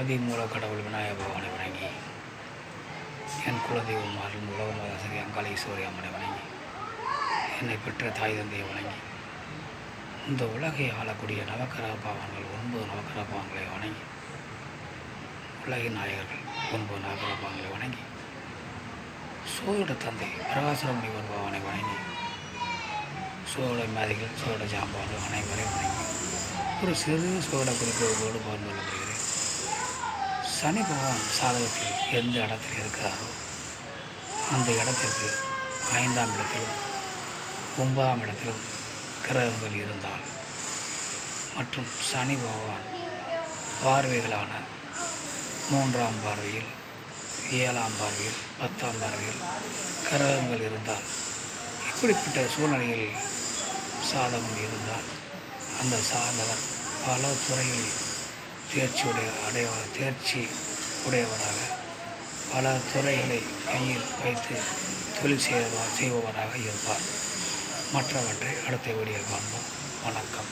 ஆதிமூல கடவுள் விநாயக பகவானை வணங்கி, என் குலதெய்வம் அருள் உலகமாதாசரி அங்காளீஸ்வரி அம்மனை வணங்கி, என்னை பெற்ற தாய் தந்தையை வணங்கி, இந்த உலகை ஆளக்கூடிய நவக்கிரக பாவங்கள் 9 நவக்கிரக பாவங்களை வணங்கி, உலகின் நாயகர்கள் 9 நவக்கிரக பாவங்களை வணங்கி, சோழோட தந்தை பிரகாசர முனிவர் பகவானை வணங்கி, சோழ மேதைகள் சோழ ஜாம்பார்கள் அனைவரையும் வணங்கி, ஒரு சிறு சோழ குறிப்போடு பார்த்து கொள்ளப்படுகிறேன். சனி பகவான் சாதகத்தில் எந்த இடத்தில் இருக்கிறாரோ அந்த இடத்திற்கு 5ஆம் இடத்திலும் 9ஆம் இடத்திலும் கிரகங்கள் இருந்தால் மற்றும் சனி பகவான் பார்வைகளான 3ஆம் பார்வையில் 7ஆம் பார்வையில் 10ஆம் பார்வையில் கிரகங்கள் இருந்தால், இப்படிப்பட்ட சூழ்நிலையில் சாதகம் இருந்தால் அந்த சாதகர் பல துறைகளில் தேர்ச்சி உடையவராக பல துறைகளை கையில் வைத்து தொழில் செய்வராக இருப்பார். மற்றவற்றை அடுத்த வீடியோ காண்போம். வணக்கம்.